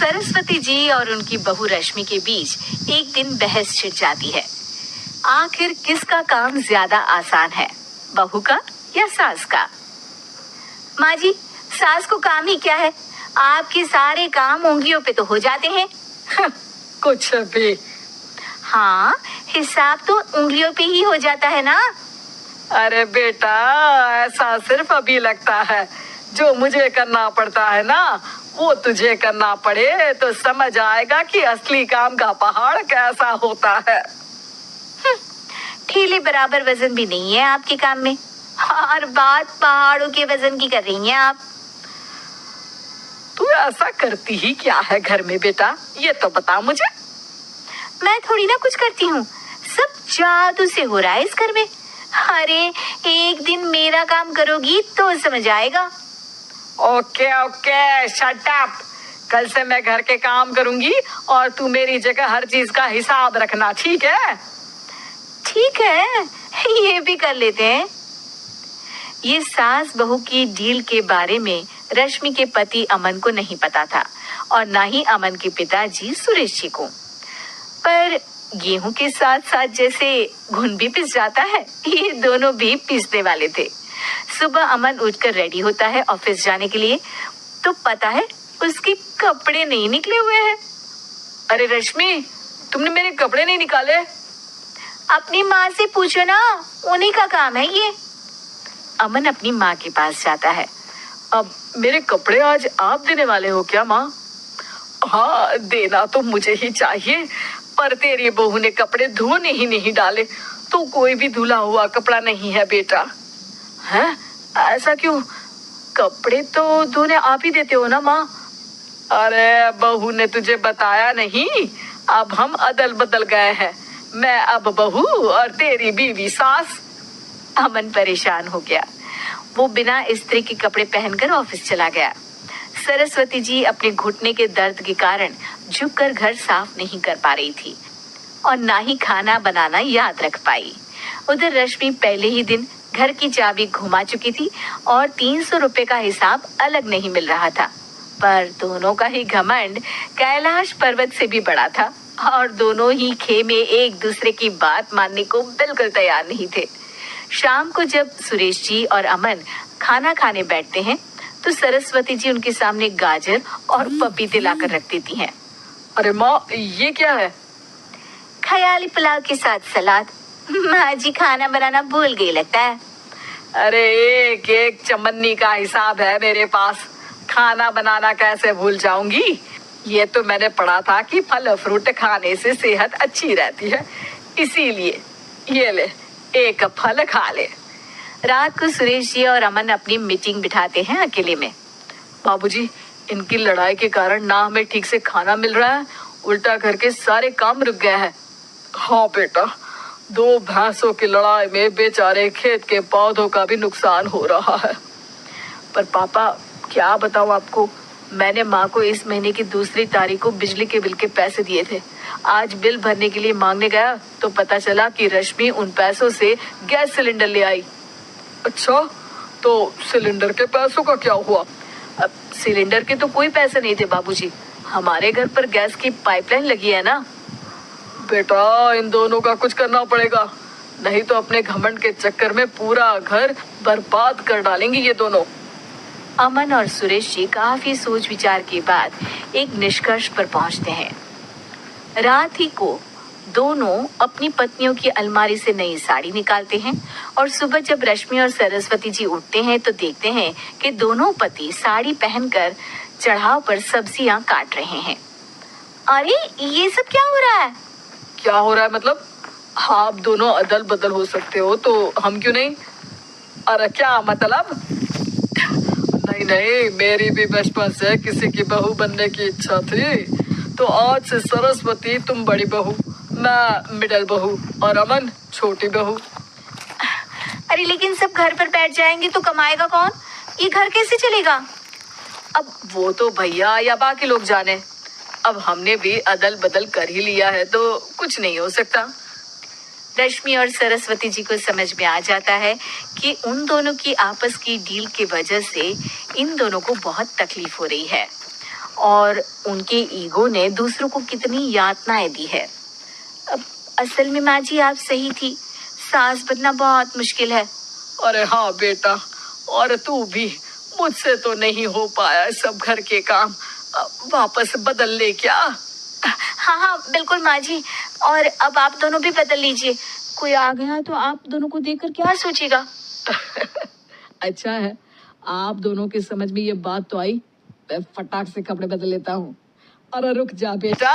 सरस्वती जी और उनकी बहू रश्मि के बीच एक दिन बहस छिड़ जाती है। आखिर किसका काम ज्यादा आसान है, बहू का या सास का? माँ जी, सास को काम ही क्या है, आपके सारे काम उंगलियों पे तो हो जाते हैं। कुछ भी। हाँ, हिसाब तो उंगलियों पे ही हो जाता है ना। अरे बेटा, ऐसा सिर्फ अभी लगता है, जो मुझे करना पड़ता है ना वो तुझे करना पड़े तो समझ आएगा कि असली काम का पहाड़ कैसा होता है। ठेले बराबर वजन भी नहीं है आपके काम में, हर बात पहाड़ों के वजन की कर रही हैं आप। तू ऐसा करती ही क्या है घर में बेटा, ये तो बता मुझे। मैं थोड़ी ना कुछ करती हूँ, सब जादू से हो रहा है इस घर में। अरे एक दिन मेरा काम करोगी तो समझ आएगा। Okay okay, shut up. कल से मैं घर के काम करूंगी और तू मेरी जगह हर चीज का हिसाब रखना, ठीक है? ठीक है, ये भी कर लेते हैं। ये सास बहू की डील के बारे में रश्मि के पति अमन को नहीं पता था और ना ही अमन के पिताजी सुरेश जी को। पर गेहूं के साथ साथ जैसे घुन भी पिस जाता है, ये दोनों भी पिसने वाले थे। सुबह अमन उठकर रेडी होता है ऑफिस जाने के लिए, तो पता है उसके कपड़े नहीं निकले हुए हैं। अरे रश्मि, तुमने मेरे कपड़े नहीं निकाले? अपनी माँ से पूछो ना, उन्हीं का काम है ये। अमन अपनी माँ के पास जाता है। अब मेरे कपड़े आज आप देने वाले हो क्या माँ? हाँ, देना तो मुझे ही चाहिए, पर तेरी बहू ने कपड़े धोने ही नहीं डाले, तो कोई भी धुला हुआ कपड़ा नहीं है बेटा। हैं? ऐसा क्यों? कपड़े तो धोने आप ही देते हो ना माँ? अरे बहू ने तुझे बताया नहीं, अब हम अदल बदल गए हैं, मैं अब बहू और तेरी बीवी सास। अमन परेशान हो गया। वो बिना इस्त्री के कपड़े पहनकर ऑफिस चला गया। सरस्वती जी अपने घुटने के दर्द के कारण झुककर घर साफ नहीं कर पा रही थी और ना ही खाना बनाना याद रख पाई। उधर रश्मि पहले ही दिन घर की चाबी घुमा चुकी थी और 300 रुपए का हिसाब अलग नहीं मिल रहा था। पर दोनों का ही घमंड कैलाश पर्वत से भी बड़ा था और दोनों ही खेमे एक दूसरे की बात मानने को बिल्कुल तैयार नहीं थे। शाम को जब सुरेश जी और अमन खाना खाने बैठते हैं तो सरस्वती जी उनके सामने गाजर और पपीते लाकर रख देती हैं। अरे माँ, ये क्या है? ख्याली पुलाव के साथ सलाद। माँ जी खाना बनाना भूल गई लगता है। अरे एक एक चमन्नी का हिसाब है मेरे पास, खाना बनाना कैसे भूल जाऊंगी? ये तो मैंने पढ़ा था कि फल फ्रूट खाने से सेहत अच्छी रहती है, इसीलिए ये ले, एक फल खा ले। रात को सुरेश जी और अमन अपनी मीटिंग बिठाते हैं अकेले में। बाबूजी, इनकी लड़ाई के कारण ना हमें ठीक से खाना मिल रहा है, उल्टा घर के सारे काम रुक गए हैं। हाँ बेटा, 2 भैंसों की लड़ाई में बेचारे खेत के पौधों का भी नुकसान हो रहा है। पर पापा, क्या बताऊं आपको, मैंने माँ को इस महीने की 2 तारीख को बिजली के बिल के पैसे दिए थे। आज बिल भरने के लिए मांगने गया तो पता चला कि रश्मि उन पैसों से गैस सिलेंडर ले आई। अच्छा, तो सिलेंडर के पैसों का क्या हुआ? अब सिलेंडर के तो कोई पैसे नहीं थे बाबूजी, हमारे घर पर गैस की पाइपलाइन लगी है ना। बेटा, इन दोनों का कुछ करना पड़ेगा, नहीं तो अपने घमंड के चक्कर में पूरा घर बर्बाद कर डालेंगे ये दोनों। अमन और सुरेश जी काफी सोच विचार के बाद एक निष्कर्ष पर पहुंचते हैं। रात ही को दोनों अपनी पत्नियों की अलमारी से नई साड़ी निकालते हैं और सुबह जब रश्मि और सरस्वती जी उठते हैं तो देखते हैं कि दोनों पति साड़ी पहनकर चढ़ाव पर सब्जियां काट रहे हैं। अरे ये सब क्या हो रहा है? क्या हो रहा है मतलब? आप दोनों अदल बदल हो सकते हो तो हम क्यों नहीं? अरे क्या मतलब? नहीं नहीं, मेरी भी बचपन से किसी की बहू बनने की इच्छा थी, तो आज से सरस्वती तुम बड़ी बहू, मैं मिडल बहू और अमन छोटी बहू। अरे लेकिन सब घर पर बैठ जाएंगे तो कमाएगा कौन? ये घर कैसे चलेगा? अब वो तो भैया या बाकी लोग जाने, अब हमने भी अदल बदल कर ही लिया है तो कुछ नहीं हो सकता। रश्मि और सरस्वती जी को समझ में आ जाता है कि उन दोनों की आपस की डील की वजह से इन दोनों को बहुत तकलीफ हो रही है और उनके ईगो ने दूसरों को कितनी यातनाएं दी है। अब असल में माँ जी आप सही थी, सास बनना बहुत मुश्किल है। अरे हाँ बेटा, और तू भी, मुझसे तो नहीं हो पाया सब घर के काम, वापस बदल ले क्या? हाँ हाँ बिल्कुल माँ जी, और अब आप दोनों भी बदल लीजिए। कोई आ गया तो आप दोनों को देखकर क्या सोचेगा? अच्छा है, आप दोनों के समझ में ये बात तो आई। मैं फटाक से कपड़े बदल लेता हूँ। अरे रुक जा बेटा,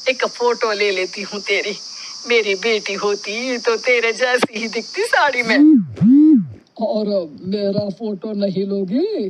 एक फोटो ले लेती हूँ तेरी। मेरी बेटी होती तो तेरे जैसी ही दिखती साड़ी में। और मेरा फोटो नहीं लोगी?